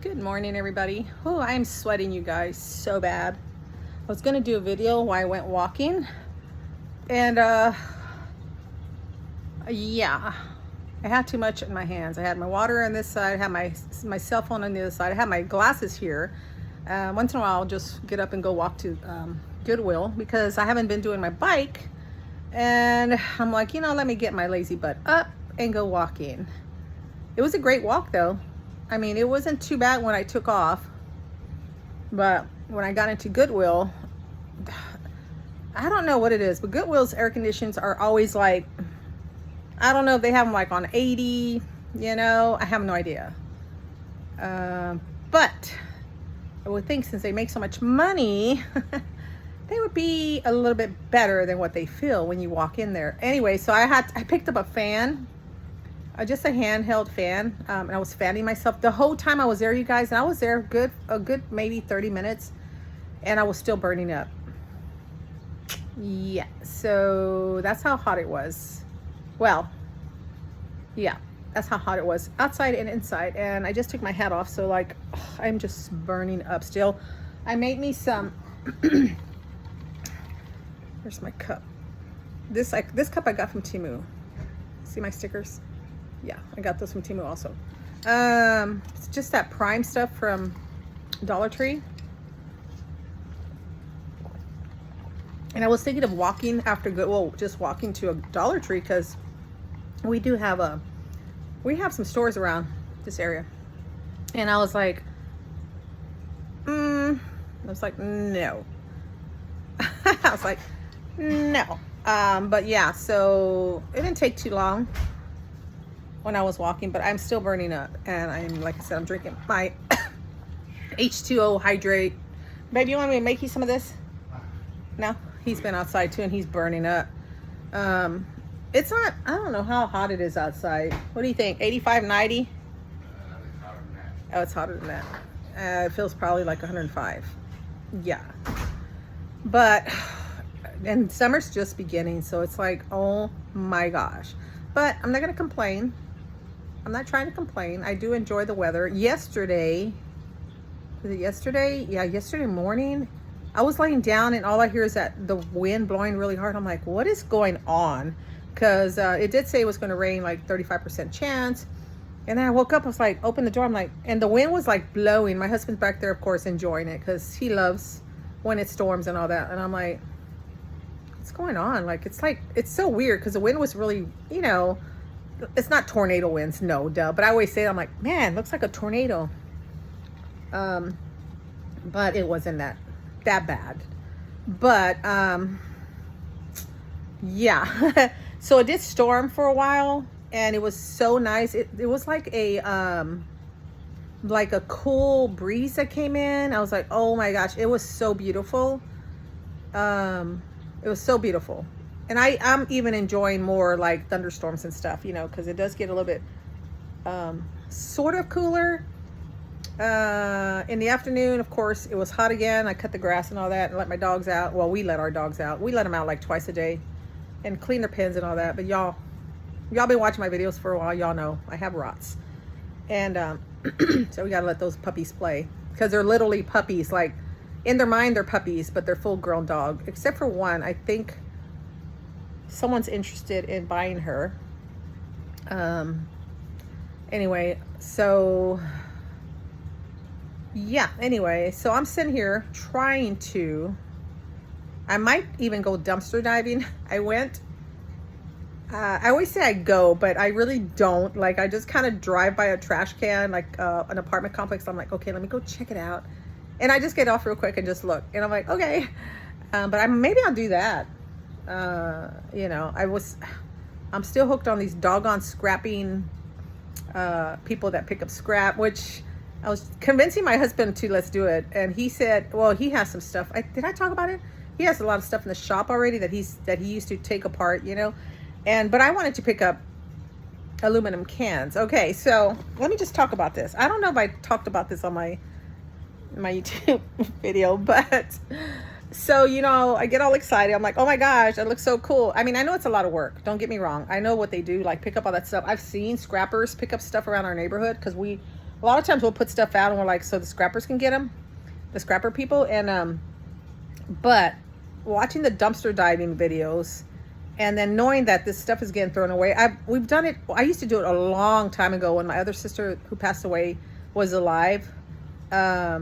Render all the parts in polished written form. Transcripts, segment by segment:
Good morning, everybody. Oh, I'm sweating, you guys, so bad. I was gonna do a video while I went walking, and yeah, I had too much in my hands. I had my water on this side, I had my cell phone on the other side, I had my glasses here. Once in a while, I'll just get up and go walk to Goodwill because I haven't been doing my bike, and I'm like, let me get my lazy butt up and go walking. It was a great walk, though. I mean, it wasn't too bad when I took off, but when I got into Goodwill, I don't know what it is, but Goodwill's air conditions are always like, I don't know if they have them like on 80, I have no idea. But I would think since they make so much money, they would be a little bit better than what they feel when you walk in there. Anyway, so I picked up a fan. Just a handheld fan, and I was fanning myself the whole time I was there, you guys. And I was there a good maybe 30 minutes, and I was still burning up. Yeah, so that's how hot it was. Well, yeah, that's how hot it was outside and inside. And I just took my hat off, so like I'm just burning up still. I made me some. Where's my cup? This cup I got from Temu. See my stickers? Yeah, I got those from Temu also. It's just that Prime stuff from Dollar Tree. And I was thinking of walking after just walking to a Dollar Tree because we have some stores around this area. And I was like, no. I was like, no. But yeah, so it didn't take too long when I was walking, but I'm still burning up, and I'm, like I said, I'm drinking my H2O hydrate. Babe, you want me to make you some of this? No, he's been outside too, and he's burning up. It's not, I don't know how hot it is outside. What do you think? 85, 90? Oh, it's hotter than that. It feels probably like 105. Yeah, but and summer's just beginning, so it's like, oh my gosh. But I'm not gonna complain. I'm not trying to complain. I do enjoy the weather. Yesterday, was it yesterday? Yeah, yesterday morning, I was laying down and all I hear is that the wind blowing really hard. I'm like, what is going on? Because it did say it was going to rain, like 35% chance. And then I woke up, I was like, open the door. I'm like, and the wind was like blowing. My husband's back there, of course, enjoying it because he loves when it storms and all that. And I'm like, what's going on? Like, it's so weird because the wind was really, it's not tornado winds, no, duh. But I always say, I'm like, man, looks like a tornado. But it wasn't that bad. But yeah. So it did storm for a while, and it was so nice. It was like a cool breeze that came in. I was like, oh my gosh, it was so beautiful. It was so beautiful. And I'm even enjoying more like thunderstorms and stuff, because it does get a little bit sort of cooler. In the afternoon, of course, it was hot again. I cut the grass and all that and let my dogs out. Well, we let our dogs out. We let them out like twice a day and clean their pens and all that. But y'all been watching my videos for a while. Y'all know I have rots. And so we got to let those puppies play because they're literally puppies. Like, in their mind, they're puppies, but they're full-grown dog. Except for one, I think someone's interested in buying her. Anyway, so yeah. Anyway, so I'm sitting here trying to. I might even go dumpster diving. I always say I go, but I really don't. Like, I just kind of drive by a trash can, like an apartment complex. I'm like, okay, let me go check it out. And I just get off real quick and just look. And I'm like, okay. But maybe I'll do that. I'm still hooked on these doggone scrapping people that pick up scrap, which I was convincing my husband to, let's do it. And he said, well, he has some stuff. Did I talk about it? He has a lot of stuff in the shop already that he used to take apart, but I wanted to pick up aluminum cans. Okay, so let me just talk about this. I don't know if I talked about this on my YouTube video, but so I get all excited. I'm like, oh my gosh, that looks so cool. I mean, I know it's a lot of work, don't get me wrong. I know what they do, like pick up all that stuff. I've seen scrappers pick up stuff around our neighborhood because we a lot of times we'll put stuff out and we're like, so the scrappers can get them, the scrapper people. And but watching the dumpster diving videos and then knowing that this stuff is getting thrown away, we've done it. I used to do it a long time ago when my other sister who passed away was alive. I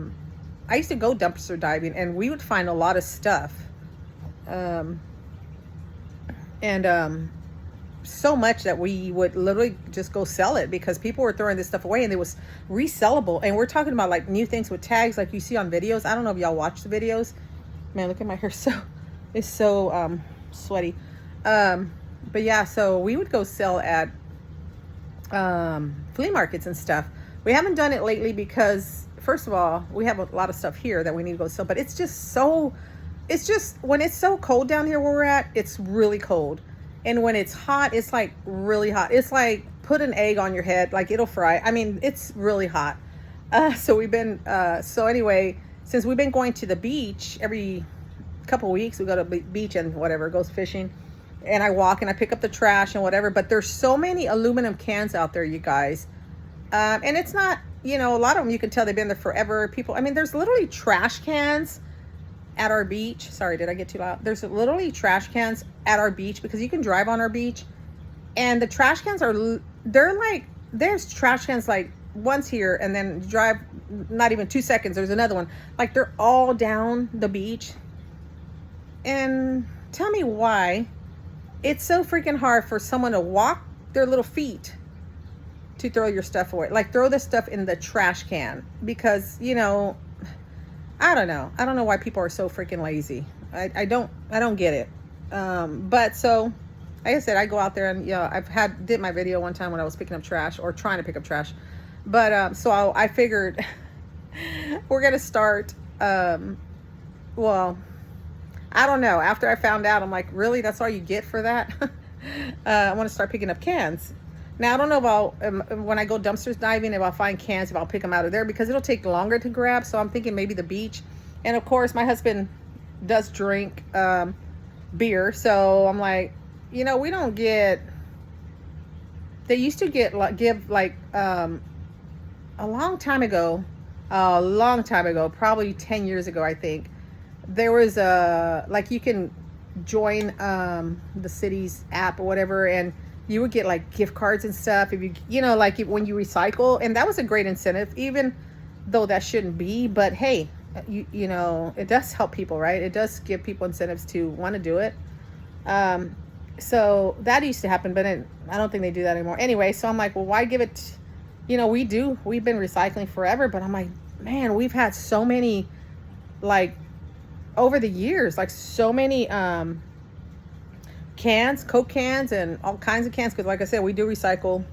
used to go dumpster diving and we would find a lot of stuff. So much that we would literally just go sell it because people were throwing this stuff away and it was resellable. And we're talking about like new things with tags like you see on videos. I don't know if y'all watch the videos. Man, look at my hair. It's so sweaty. But yeah, so we would go sell at flea markets and stuff. We haven't done it lately because first of all, we have a lot of stuff here that we need to go sell, but it's just when it's so cold down here where we're at, it's really cold. And when it's hot, it's like really hot. It's like put an egg on your head, like it'll fry. I mean, it's really hot. So anyway, since we've been going to the beach every couple weeks, we go to the beach and whatever, goes fishing. And I walk and I pick up the trash and whatever. But there's so many aluminum cans out there, you guys. And it's not, a lot of them you can tell they've been there forever. People, I mean, there's literally trash cans at our beach. Sorry, did I get too loud? There's literally trash cans at our beach because you can drive on our beach. And the trash cans there's trash cans like once here and then you drive not even 2 seconds. There's another one. Like they're all down the beach. And tell me why it's so freaking hard for someone to walk their little feet to throw your stuff away. Like throw the stuff in the trash can because, I don't know. I don't know why people are so freaking lazy. I don't get it. But so, like I said, I go out there and, did my video one time when I was picking up trash or trying to pick up trash. But, so I figured we're going to start, well, I don't know. After I found out, I'm like, really? That's all you get for that? I want to start picking up cans. Now, I don't know about when I go dumpsters diving, if I'll find cans, if I'll pick them out of there, because it'll take longer to grab. So I'm thinking maybe the beach. And of course, my husband does drink beer. So I'm like, we don't get, they used to give a long time ago, probably 10 years ago, I think, there was you can join the city's app or whatever, and you would get like gift cards and stuff if when you recycle, and that was a great incentive, even though that shouldn't be. But hey, it does help people, right? It does give people incentives to want to do it. So that used to happen, but I don't think they do that anymore. Anyway, so I'm like, well, why give it? We've been recycling forever, but I'm like, man, we've had so many, like, over the years, like so many cans, Coke cans, and all kinds of cans, because like I said, we do recycle.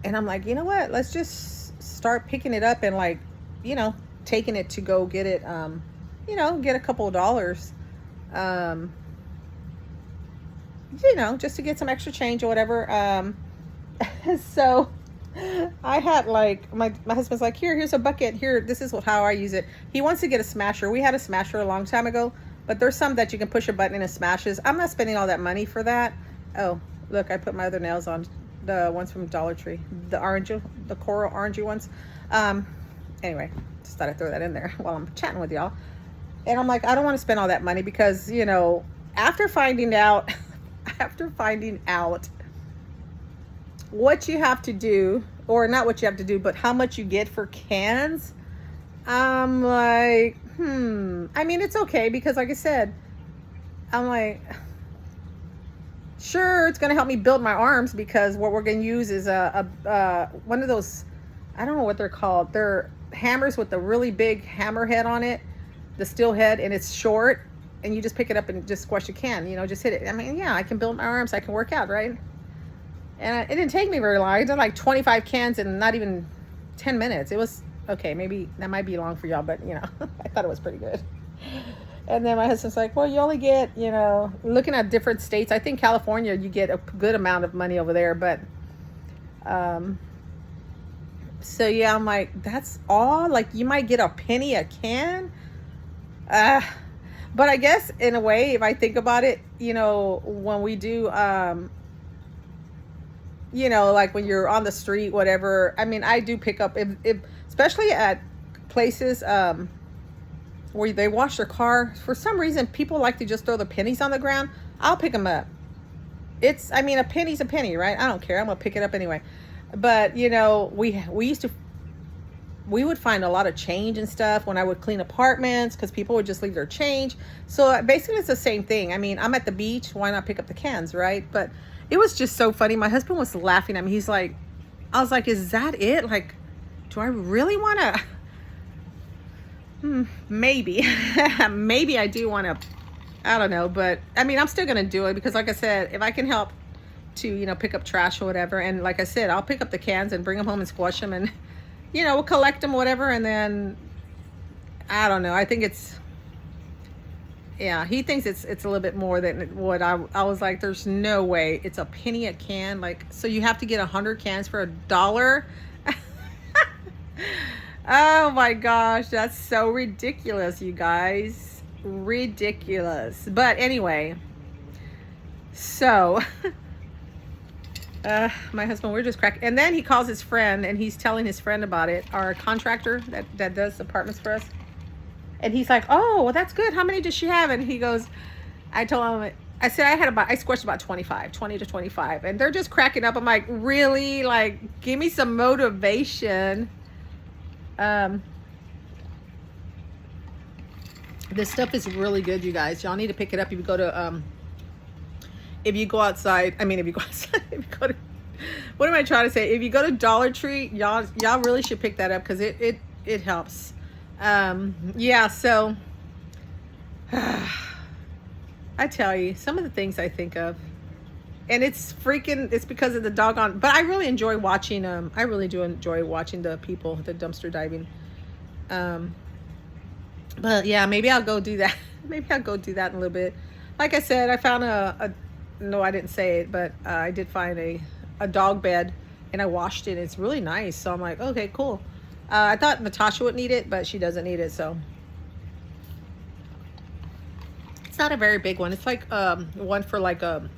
And I'm like, you know what, let's just start picking it up and taking it to go get it, get a couple of dollars, just to get some extra change or whatever. So I had like, my husband's like, here's a bucket, here, this is how I use it. He wants to get a smasher. We had a smasher a long time ago, but there's some that you can push a button and it smashes. I'm not spending all that money for that. Oh, look, I put my other nails on, the ones from Dollar Tree, the coral orangey ones. Anyway, just thought I'd throw that in there while I'm chatting with y'all. And I'm like, I don't want to spend all that money because, after finding out what you have to do, or not what you have to do, but how much you get for cans, I'm like, I mean, it's okay because like I said, I'm like, sure, it's going to help me build my arms because what we're going to use is one of those, I don't know what they're called. They're hammers with the really big hammer head on it, the steel head, and it's short, and you just pick it up and just squash a can, just hit it. I mean, yeah, I can build my arms. I can work out, right? And it didn't take me very long. I did like 25 cans in not even 10 minutes. It was, okay, maybe that might be long for y'all, but, I thought it was pretty good. And then my husband's like, well, you only get, looking at different states. I think California, you get a good amount of money over there. But, so yeah, I'm like, that's all? Like, you might get a penny a can? But I guess in a way, if I think about it, when we do, you know, like when you're on the street, whatever. I mean, I do pick up, if especially at places where they wash their car. For some reason, people like to just throw the pennies on the ground. I'll pick them up. I mean, a penny's a penny, right? I don't care. I'm gonna pick it up anyway. But you know, we would find a lot of change and stuff when I would clean apartments because people would just leave their change. So basically, it's the same thing. I mean, I'm at the beach. Why not pick up the cans, right? But it was just so funny. My husband was laughing at me. He's like, I was like, is that it? Like, do I really want to? Maybe. Maybe I do want to. I don't know. But I mean, I'm still going to do it because, like I said, if I can help to, you know, pick up trash or whatever. And like I said, I'll pick up the cans and bring them home and squash them, and you know, we'll collect them, whatever. And then I don't know, I think it's, yeah, he thinks it's a little bit more than what I was like, there's no way it's a penny a can. Like, so you have to get 100 cans for $1. Oh my gosh, that's so ridiculous, you guys. Ridiculous. But anyway, so my husband, we're just cracking. And then he calls his friend and he's telling his friend about it, our contractor that does apartments for us. And he's like, oh, well, that's good. How many does she have? And he goes, I told him, I said, I squished about 20 to 25. And they're just cracking up. I'm like, really? Like, give me some motivation. This stuff is really good, you guys. Y'all need to pick it up if you go to, if you go outside. I mean, if you go outside, if you go to, what am I trying to say? If you go to Dollar Tree, y'all really should pick that up because it helps. Yeah, so I tell you, some of the things I think of, and it's because of the doggone, but I really enjoy watching, I really do enjoy watching the people, the dumpster diving. But yeah, maybe I'll go do that. Maybe I'll go do that in a little bit. Like I said, I found no, I didn't say it, but I did find a dog bed and I washed it. It's really nice. So I'm like, okay, cool. I thought Natasha would need it, but she doesn't need it. So it's not a very big one. It's like one for like a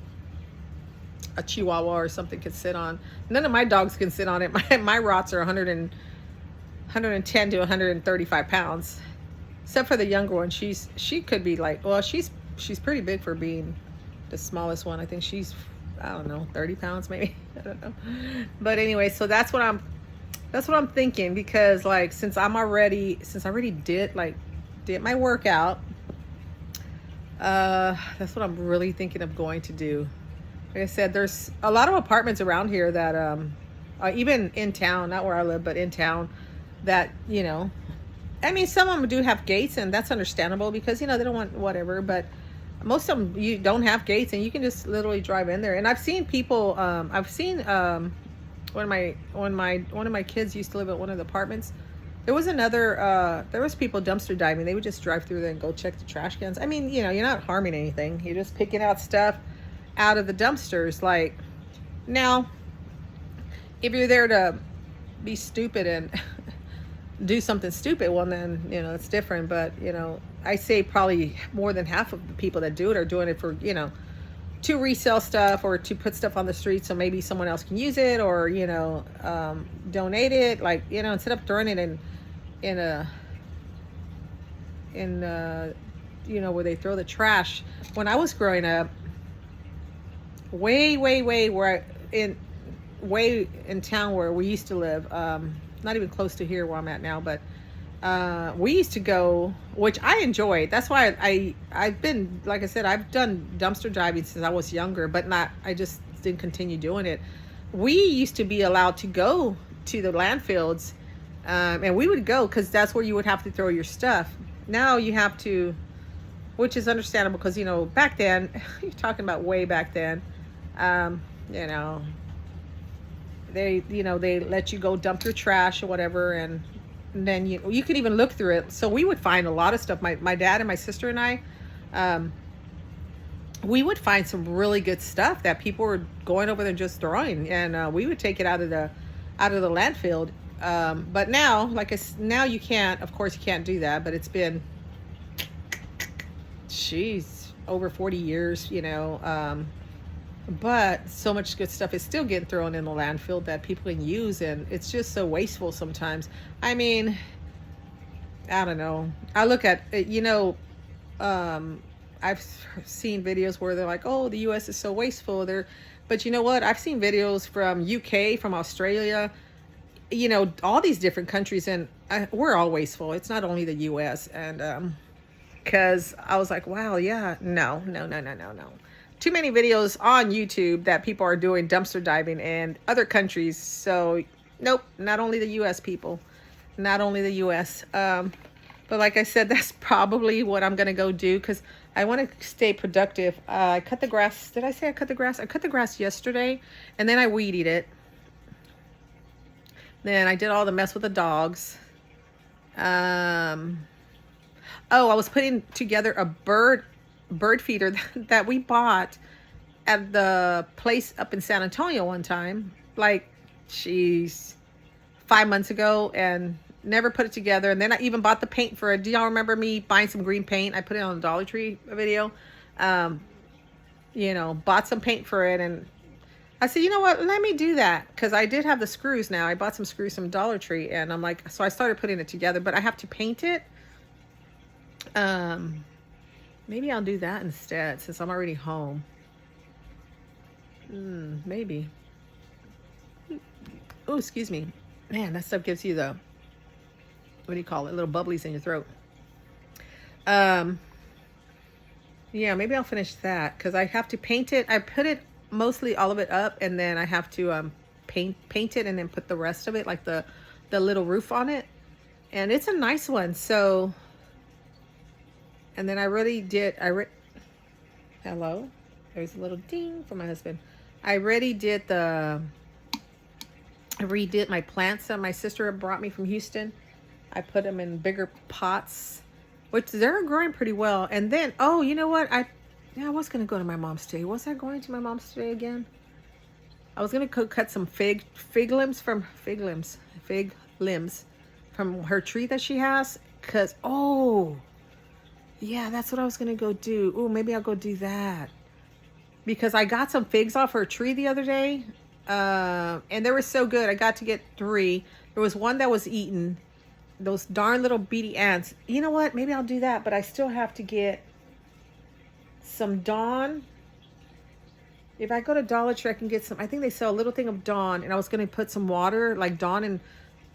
Chihuahua or something could sit on. None of my dogs can sit on it. My Rots are 110 to 135 pounds, except for the younger one. She could be like, well, she's pretty big for being the smallest one. I think she's, I don't know, 30 pounds maybe. I don't know. But anyway, so that's what I'm thinking, because like since I already did my workout, that's what I'm really thinking of going to do. Like I said, there's a lot of apartments around here that even in town, not where I live, but in town, that, you know, I mean, some of them do have gates, and that's understandable because, you know, they don't want whatever, but most of them, you don't have gates and you can just literally drive in there. And I've seen people, I've seen when my kids used to live at one of the apartments, there was people dumpster diving. They would just drive through there and go check the trash cans. I mean, you know, you're not harming anything. You're just picking out stuff out of the dumpsters. Like, now, if you're there to be stupid and do something stupid, well, then, you know, it's different. But, you know, I say probably more than half of the people that do it are doing it for, you know, to resell stuff or to put stuff on the street so maybe someone else can use it, or, you know, donate it. Like, you know, instead of throwing it in you know, where they throw the trash. When I was growing up, way in town where we used to live, not even close to here where I'm at now, but we used to go, which I enjoyed. That's why I've been, like I said, I've done dumpster diving since I was younger, but I just didn't continue doing it. We used to be allowed to go to the landfills, and we would go because that's where you would have to throw your stuff. Now you have to, which is understandable because, you know, back then, you're talking about way back then, you know, they let you go dump your trash or whatever, and then you could even look through it. So we would find a lot of stuff. My dad and my sister and I, we would find some really good stuff that people were going over there and just throwing, and we would take it out of the landfill. But now, now you can't. Of course, you can't do that. But it's been, over 40 years, you know. But so much good stuff is still getting thrown in the landfill that people can use, and it's just so wasteful sometimes. I mean, I don't know. I look at it, um, I've seen videos where they're like, "Oh, the U.S. is so wasteful." But you know what? I've seen videos from UK, from Australia, all these different countries, and we're all wasteful. It's not only the U.S. And because I was like, wow, yeah, no, no, no, no, no, no. Too many videos on YouTube that people are doing dumpster diving in other countries. So, nope, not only the U.S. people, not only the U.S. But like I said, that's probably what I'm gonna go do because I want to stay productive. I cut the grass. Did I say I cut the grass? I cut the grass yesterday, and then I weeded it. Then I did all the mess with the dogs. Oh, I was putting together a bird feeder that we bought at the place up in San Antonio one time. Like, she's 5 months ago, and never put it together. And then I even bought the paint for it. Do y'all remember me buying some green paint? I put it on the Dollar Tree video. Bought some paint for it, and I said, you know what, let me do that, because I did have the screws now. I bought some screws from Dollar Tree, and I'm like, so I started putting it together, but I have to paint it. Maybe I'll do that instead since I'm already home. Maybe. Oh, excuse me. Man, that stuff gives you the, what do you call it, little bubblies in your throat. Yeah, maybe I'll finish that because I have to paint it. I put it mostly all of it up, and then I have to paint it and then put the rest of it, like the little roof on it. And it's a nice one. So, and then I really did, hello, there's a little ding from my husband. I redid my plants that my sister brought me from Houston. I put them in bigger pots, which they're growing pretty well. And then, oh, you know what? I was going to go to my mom's today. Was I going to my mom's today again? I was going to cut some fig limbs from her tree that she has. Because, oh, yeah, that's what I was going to go do. Oh, maybe I'll go do that. Because I got some figs off her tree the other day. And they were so good. I got to get 3. There was one that was eaten. Those darn little beady ants. You know what? Maybe I'll do that, but I still have to get some Dawn. If I go to Dollar Tree, I can get some. I think they sell a little thing of Dawn, and I was going to put some water, like Dawn, and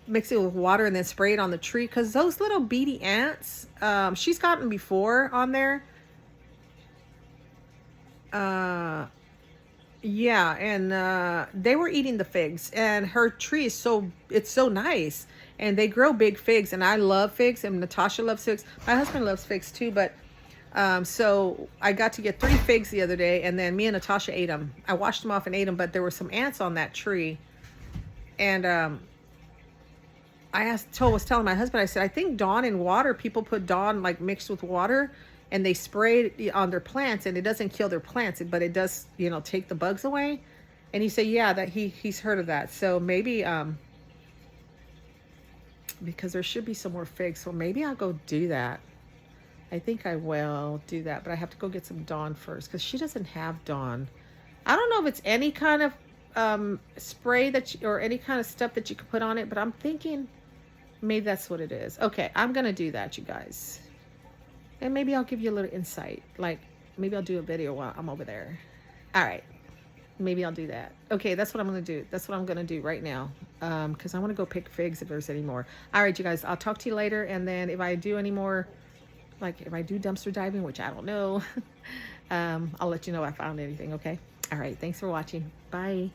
mix it with water and then spray it on the tree, because those little beady ants, she's gotten before on there. Yeah, and they were eating the figs, and her tree is it's so nice, and they grow big figs, and I love figs, and Natasha loves figs. My husband loves figs too, but so I got to get 3 figs the other day, and then me and Natasha ate them. I washed them off and ate them, but there were some ants on that tree, and was telling my husband, I said, I think Dawn in water, people put Dawn like mixed with water, and they spray it on their plants, and it doesn't kill their plants, but it does, take the bugs away. And he said, yeah, that he's heard of that. So maybe, because there should be some more figs, so maybe I'll go do that. I think I will do that, but I have to go get some Dawn first, because she doesn't have Dawn. I don't know if it's any kind of spray or any kind of stuff that you could put on it, but I'm thinking maybe that's what it is. Okay, I'm gonna do that, you guys. And maybe I'll give you a little insight. Like, maybe I'll do a video while I'm over there. All right. Maybe I'll do that. Okay, that's what I'm going to do. That's what I'm going to do right now. Because I want to go pick figs if there's any more. All right, you guys. I'll talk to you later. And then if I do any more, like if I do dumpster diving, which I don't know, I'll let you know if I found anything, okay? All right. Thanks for watching. Bye.